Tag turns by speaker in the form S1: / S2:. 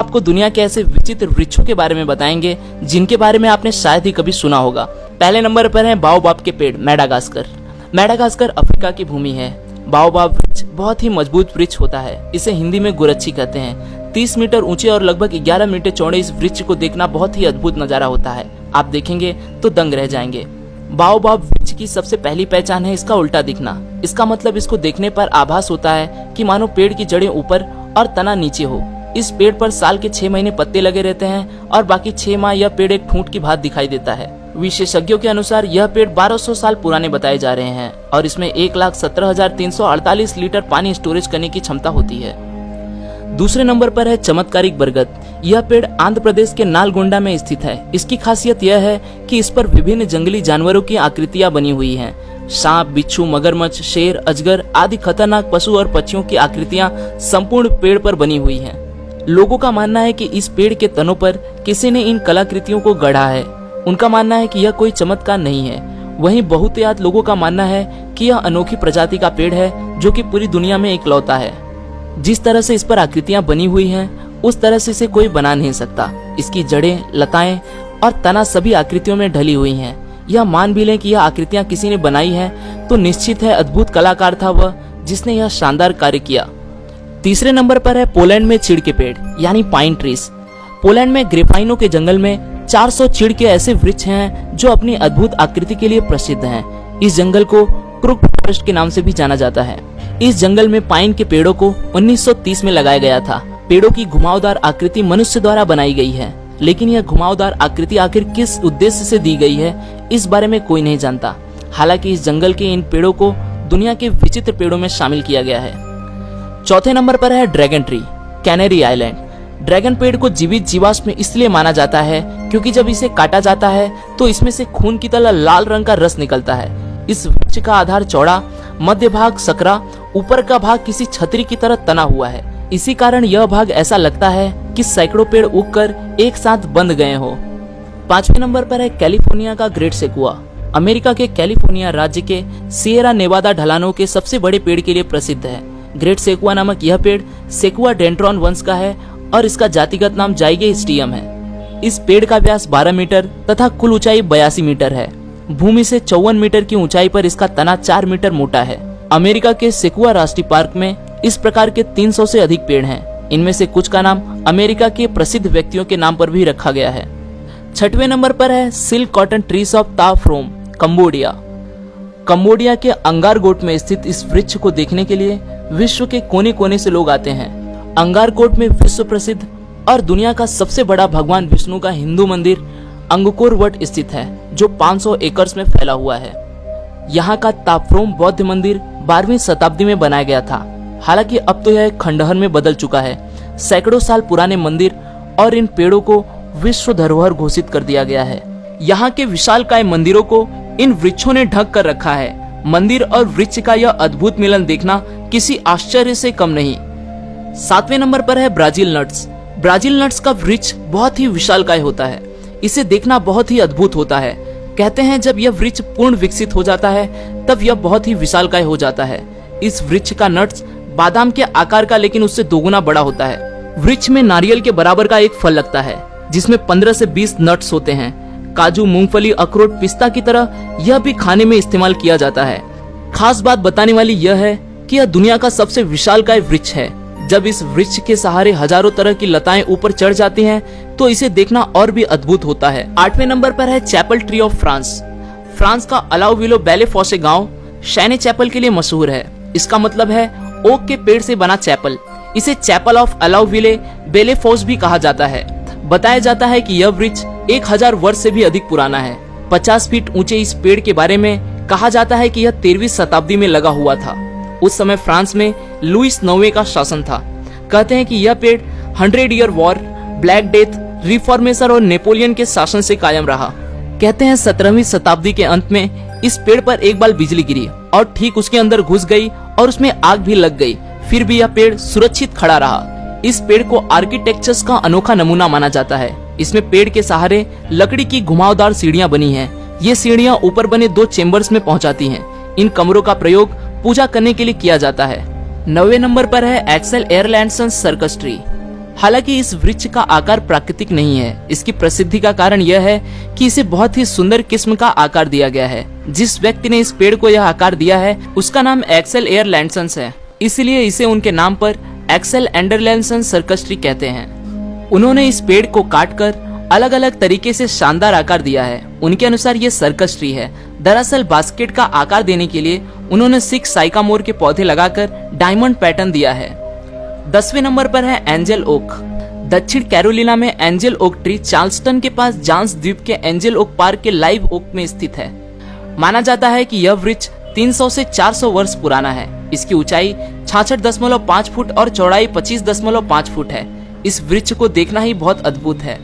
S1: आपको दुनिया के ऐसे विचित्र वृक्षों के बारे में बताएंगे जिनके बारे में आपने शायद ही कभी सुना होगा। पहले नंबर पर है बाओबाब के पेड़, मैडागास्कर। मैडागास्कर अफ्रीका की भूमि है। बाओबाब वृक्ष बहुत ही मजबूत वृक्ष होता है। इसे हिंदी में गुरच्छी कहते हैं। 30 मीटर ऊंचे और लगभग 11 मीटर चौड़े इस वृक्ष को देखना बहुत ही अद्भुत नजारा होता है। आप देखेंगे तो दंग रह जाएंगे। बाओबाब वृक्ष की सबसे पहली पहचान है इसका उल्टा दिखना। इसका मतलब इसको देखने पर आभास होता है कि मानो पेड़ की जड़ें ऊपर और तना नीचे हो। इस पेड़ पर साल के 6 महीने पत्ते लगे रहते हैं और बाकी 6 माह यह पेड़ एक ठूंठ की भांति दिखाई देता है। विशेषज्ञों के अनुसार यह पेड़ 1200 साल पुराने बताए जा रहे हैं और इसमें 1,17,348 लीटर पानी स्टोरेज करने की क्षमता होती है। दूसरे नंबर पर है चमत्कारिक बरगद। यह पेड़ आंध्र प्रदेश के नालगोंडा में स्थित है। इसकी खासियत यह है कि इस पर विभिन्न जंगली जानवरों की आकृतियां बनी हुई हैं। सांप, बिच्छू, मगरमच्छ, शेर, अजगर आदि खतरनाक पशु और पक्षियों की आकृतियां संपूर्ण पेड़ पर बनी हुई हैं। लोगों का मानना है कि इस पेड़ के तनों पर किसी ने इन कलाकृतियों को गढ़ा है। उनका मानना है कि यह कोई चमत्कार नहीं है। वहीं बहुतायत लोगों का मानना है कि यह अनोखी प्रजाति का पेड़ है जो कि पूरी दुनिया में इकलौता है। जिस तरह से इस पर आकृतियां बनी हुई हैं, उस तरह से इसे कोई बना नहीं सकता। इसकी जड़ें, लताएं और तना सभी आकृतियों में ढली हुई हैं। यह मान भी लें कि यह आकृतियां किसी ने बनाई हैं तो निश्चित है अद्भुत कलाकार था वह जिसने यह शानदार कार्य किया। तीसरे नंबर पर है पोलैंड में चीड़ के पेड़ यानी पाइन ट्रीज। पोलैंड में ग्रेफाइनों के जंगल में 400 चीड़ के ऐसे वृक्ष हैं जो अपनी अद्भुत आकृति के लिए प्रसिद्ध हैं। इस जंगल को क्रूक फॉरेस्ट के नाम से भी जाना जाता है। इस जंगल में पाइन के पेड़ों को 1930 में लगाया गया था। पेड़ों की घुमावदार आकृति मनुष्य द्वारा बनाई गई है, लेकिन यह घुमावदार आकृति आखिर किस उद्देश्य से दी गई है इस बारे में कोई नहीं जानता। हालांकि इस जंगल के इन पेड़ों को दुनिया के विचित्र पेड़ों में शामिल किया गया है। चौथे नंबर पर है dragon tree, canary island. Dragon पेड़ को जीवित जीवाश्म इसलिए माना जाता है क्योंकि जब इसे काटा जाता है तो इसमें से खून की तरह लाल रंग का रस निकलता है। इस वृक्ष का आधार चौड़ा, मध्य भाग सकरा, ऊपर का भाग किसी छतरी की तरह तना हुआ है। इसी कारण यह भाग ऐसा लगता है कि सैकड़ों पेड़ उगकर एक साथ बंध गए हो। पांचवें नंबर पर है कैलिफोर्निया का ग्रेट सेकुआ। अमेरिका के कैलिफोर्निया राज्य के सिएरा नेवादा ढलानों के सबसे बड़े पेड़ के लिए प्रसिद्ध है। ग्रेट सेकुआ नामक यह पेड़ सेकुआ डेंड्रॉन वंश का है और इसका जातिगत नाम जाइगेस्टियम है। इस पेड़ का व्यास 12 मीटर तथा कुल ऊंचाई 82 मीटर है। भूमि से 54 मीटर की ऊंचाई पर इसका तना 4 मीटर मोटा है। अमेरिका के सेकुआ राष्ट्रीय पार्क में इस प्रकार के 300 से अधिक पेड़ हैं। इनमें से कुछ का नाम अमेरिका के प्रसिद्ध व्यक्तियों के नाम पर भी रखा गया है। छठवें नंबर पर है सिल्क कॉटन ट्रीज ऑफ ता फ्रोम, कंबोडिया। कंबोडिया के अंगारकोट में स्थित इस वृक्ष को देखने के लिए विश्व के कोने कोने से लोग आते हैं। अंगारकोट में विश्व प्रसिद्ध और दुनिया का सबसे बड़ा भगवान विष्णु का हिंदू मंदिर अंगकोर वट स्थित है जो 500 एकड़ में फैला हुआ है। यहाँ का ताफ्रोम बौद्ध मंदिर 12वीं शताब्दी में बनाया गया था। हालांकि अब तो यह एक खंडहर में बदल चुका है। सैकड़ों साल पुराने मंदिर और इन पेड़ों को विश्व धरोहर घोषित कर दिया गया है। यहाँ के विशालकाय मंदिरों को इन वृक्षों ने ढक कर रखा है। मंदिर और वृक्ष का यह अद्भुत मिलन देखना किसी आश्चर्य से कम नहीं। 7वें नंबर पर है ब्राजील नट्स। ब्राजील नट्स का वृक्ष बहुत ही विशालकाय होता है। इसे देखना बहुत ही अद्भुत होता है। कहते हैं जब यह वृक्ष पूर्ण विकसित हो जाता है तब यह बहुत ही विशालकाय हो जाता है। इस वृक्ष का नट्स बादाम के आकार का लेकिन उससे दोगुना बड़ा होता है। वृक्ष में नारियल के बराबर का एक फल लगता है जिसमें 15 से 20 नट्स होते हैं। काजू, मूंगफली, अखरोट, पिस्ता की तरह यह भी खाने में इस्तेमाल किया जाता है। खास बात बताने वाली यह है कि यह दुनिया का सबसे विशालकाय वृक्ष है। जब इस वृक्ष के सहारे हजारों तरह की लताएं ऊपर चढ़ जाती हैं तो इसे देखना और भी अद्भुत होता है। 8वें नंबर पर है chapel tree of France. France का अलाउविलो बेले फॉसे गांव शैने चैपल के लिए मशहूर है। इसका मतलब है ओक के पेड़ से बना चैपल। इसे चैपल ऑफ अलाउविले बेले फॉस भी कहा जाता है। बताया जाता है कि यह वृक्ष 1000 वर्ष से भी अधिक पुराना है। 50 फीट ऊंचे इस पेड़ के बारे में कहा जाता है कि यह 13वीं शताब्दी में लगा हुआ था। उस समय फ्रांस में लुईस 9वें का शासन था। कहते हैं कि यह पेड़ 100 year war, black death, reformation और नेपोलियन के शासन से कायम रहा। कहते हैं 17वीं शताब्दी के अंत में इस पेड़ पर एक बार बिजली गिरी और ठीक उसके अंदर घुस गई और उसमें आग भी लग गई। फिर भी यह पेड़ सुरक्षित खड़ा रहा। इस पेड़ को आर्किटेक्चर्स का अनोखा नमूना माना जाता है। इसमें पेड़ के सहारे लकड़ी की घुमावदार सीढ़ियां बनी हैं। ये सीढ़ियां ऊपर बने 2 चेम्बर्स में पहुंचाती हैं। इन कमरों का प्रयोग पूजा करने के लिए किया जाता है। 9वें नंबर पर है एक्सेल एयरलैंडसन सर्कस ट्री। हालांकि इस वृक्ष का आकार प्राकृतिक नहीं है। इसकी प्रसिद्धि का कारण यह है कि इसे बहुत ही सुंदर किस्म का आकार दिया गया है। जिस व्यक्ति ने इस पेड़ को यह आकार दिया है उसका नाम एक्सेल एयरलैंडसन है, इसलिए इसे उनके नाम पर एक्सेल एंडरलैंडसन सर्कस ट्री कहते हैं। उन्होंने इस पेड़ को काटकर अलग अलग तरीके से शानदार आकार दिया है। उनके अनुसार ये सर्कस ट्री है। दरअसल बास्केट का आकार देने के लिए उन्होंने 6 साइकामोर के पौधे लगाकर डायमंड पैटर्न दिया है। 10वें नंबर पर है एंजल ओक। दक्षिण कैरोलिना में एंजल ओक ट्री चार्ल्सटन के पास जांस द्वीप के एंजल ओक पार्क के लाइव ओक में स्थित है। माना जाता है कि यह वृक्ष 300 से 400 वर्ष पुराना है। इसकी ऊंचाई 66.5 फुट और चौड़ाई 25.5 फुट है। इस वृक्ष को देखना ही बहुत अद्भुत है।